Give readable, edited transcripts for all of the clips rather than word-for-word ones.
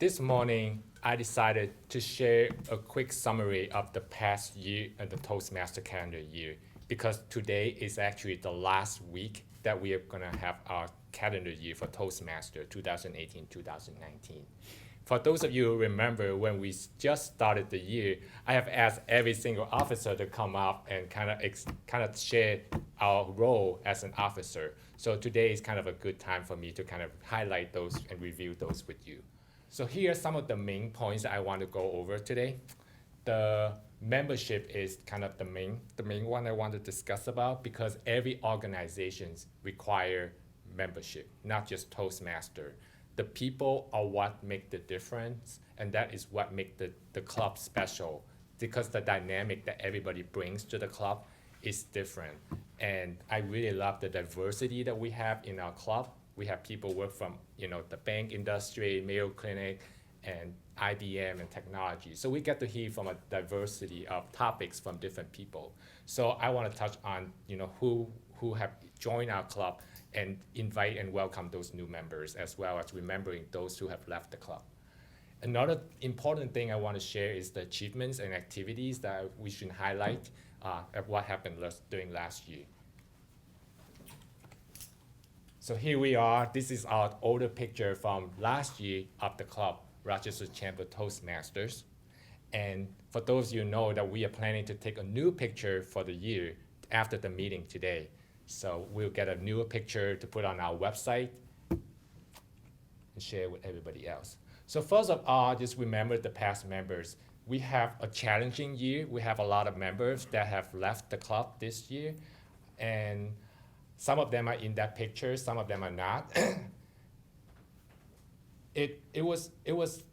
This morning, I decided to share a quick summary of the past year and the Toastmaster calendar year, because today is actually the last week that we are gonna have our calendar year for Toastmaster 2018-2019. For those of you who remember when we just started the year, I have asked every single officer to come up and kind of share our role as an officer. So today is kind of a good time for me to kind of highlight those and review those with you. So here are some of the main points that I want to go over today. The membership is kind of the main one I want to discuss about, because every organization require membership, not just Toastmaster. The people are what make the difference, and that is what make the club special, because the dynamic that everybody brings to the club is different. And I really love the diversity that we have in our club. We have people work from the bank industry, Mayo Clinic, and IBM and technology. So we get to hear from a diversity of topics from different people. So I want to touch on who have joined our club and invite and welcome those new members, as well as remembering those who have left the club. Another important thing I want to share is the achievements and activities that we should highlight of what happened during last year. So here we are. This is our older picture from last year of the club, Rochester Chamber Toastmasters. And for those of you who know that we are planning to take a new picture for the year after the meeting today. So we'll get a newer picture to put on our website and share with everybody else. So first of all, just remember the past members. We have a challenging year. We have a lot of members that have left the club this year. And some of them are in that picture, some of them are not. It was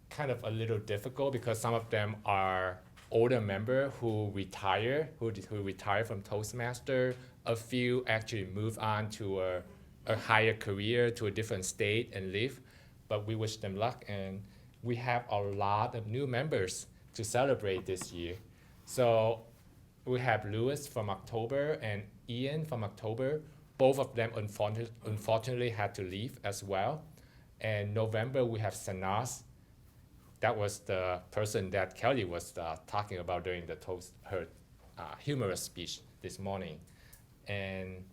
kind of a little difficult because some of them are older member who retire from Toastmaster. A few actually move on to a higher career, to a different state and live. But we wish them luck, and we have a lot of new members to celebrate this year. So we have Louis from October and Ian from October. Both of them unfortunately had to leave as well. And November we have Sanas. That was the person that Kelly was talking about during her humorous speech this morning. And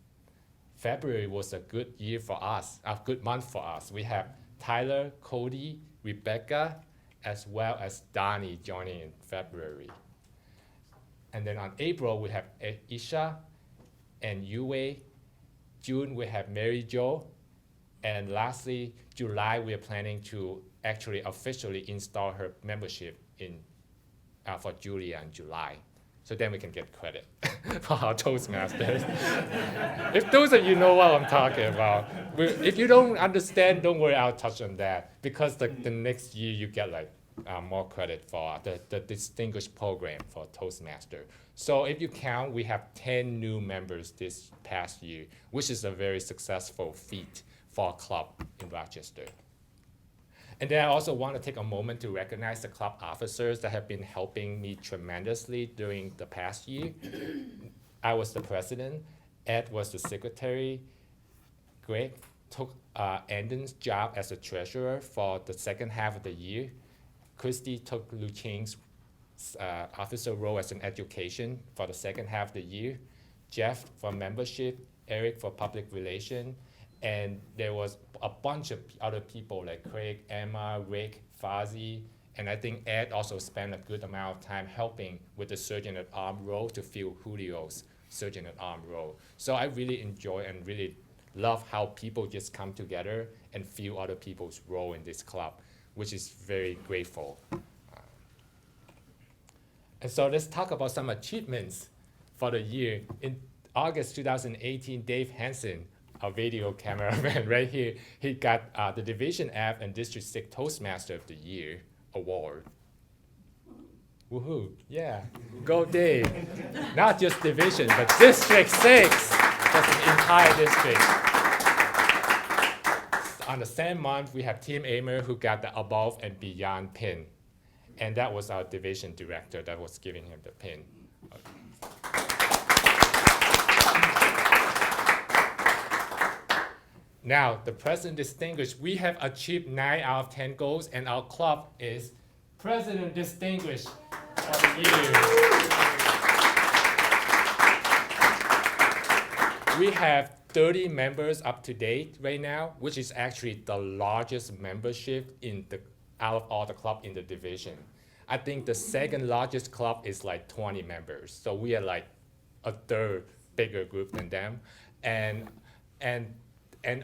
February was a good year for us, a good month for us. We have Tyler, Cody, Rebecca, as well as Donnie joining in February. And then on April we have Isha and Yue. June we have Mary Jo. And lastly, July we are planning to actually officially install her membership for Julia in July. So then we can get credit for our Toastmasters. If those of you know what I'm talking about, if you don't understand, don't worry, I'll touch on that. Because the next year you get more credit for the distinguished program for Toastmaster. So if you count, we have 10 new members this past year, which is a very successful feat for a club in Rochester. And then I also want to take a moment to recognize the club officers that have been helping me tremendously during the past year. I was the president, Ed was the secretary, Greg took Andon's job as a treasurer for the second half of the year. Christy took Lu Qing's officer role as an education for the second half of the year. Jeff for membership, Eric for public relations, and there was a bunch of other people like Craig, Emma, Rick, Fozzie, and I think Ed also spent a good amount of time helping with the Surgeon at Arms role to fill Julio's Surgeon at Arms role. So I really enjoy and really love how people just come together and fill other people's role in this club, which is very grateful. And so let's talk about some achievements for the year. In August 2018, Dave Hansen, our video cameraman right here, he got the Division F and District 6 Toastmaster of the Year award. Woohoo, yeah, go Dave. Not just division, but District 6, that's the entire district. On the same month, we have Tim Amer who got the Above and Beyond pin. And that was our division director that was giving him the pin. Now, the President Distinguished, we have achieved 9 out of 10 goals, and our club is President Distinguished for the year. We have 30 members up to date right now, which is actually the largest membership out of all the clubs in the division. I think the second largest club is like 20 members. So we are like a third bigger group than them. And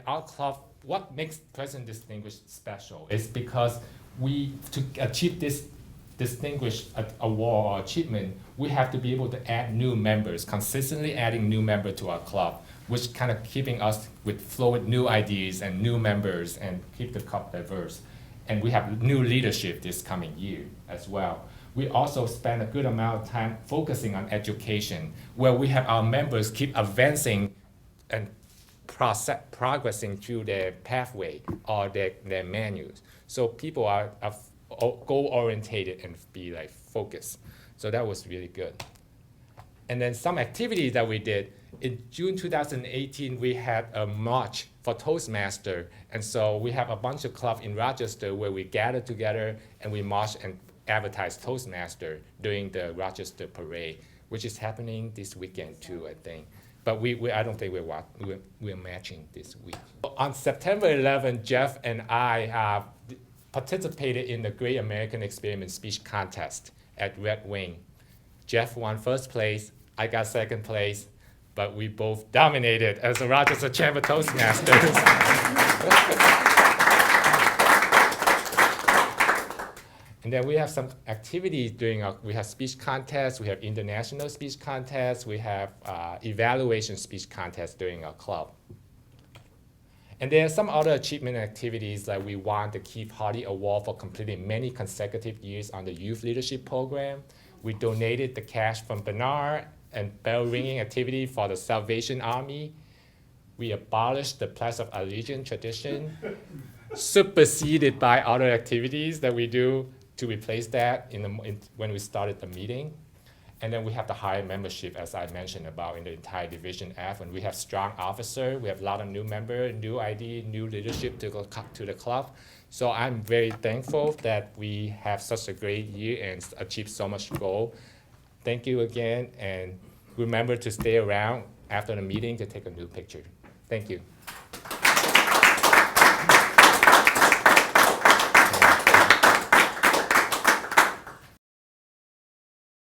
our club, what makes President Distinguished special is because to achieve this distinguished award or achievement, we have to be able to add new members, consistently adding new members to our club, which kind of keeping us with flow with new ideas and new members and keep the club diverse. And we have new leadership this coming year as well. We also spend a good amount of time focusing on education, where we have our members keep advancing and progressing through their pathway or their menus. So people are goal-orientated and be like focused. So that was really good. And then some activities that we did, in June 2018, we had a march for Toastmaster. And so we have a bunch of clubs in Rochester where we gather together and we march and advertise Toastmaster during the Rochester parade, which is happening this weekend too, I think. But I don't think we're matching this week. On September 11th, Jeff and I participated in the Great American Experiment Speech Contest at Red Wing. Jeff won first place, I got second place, but we both dominated as the Rochester Chamber Toastmasters. And then we have some activities we have speech contests, we have international speech contests, we have evaluation speech contests during our club. And there are some other achievement activities, like we won the Keith Hardy Award for completing many consecutive years on the Youth Leadership Program. We donated the cash from Bernard and bell ringing activity for the Salvation Army. We abolished the Pledge of Allegiance tradition, superseded by other activities that we do to replace that when we started the meeting. And then we have the high membership, as I mentioned about in the entire Division F. And we have strong officer, we have a lot of new members, new ID, new leadership to the club. So I'm very thankful that we have such a great year and achieved so much goal. Thank you again, and remember to stay around after the meeting to take a new picture. Thank you.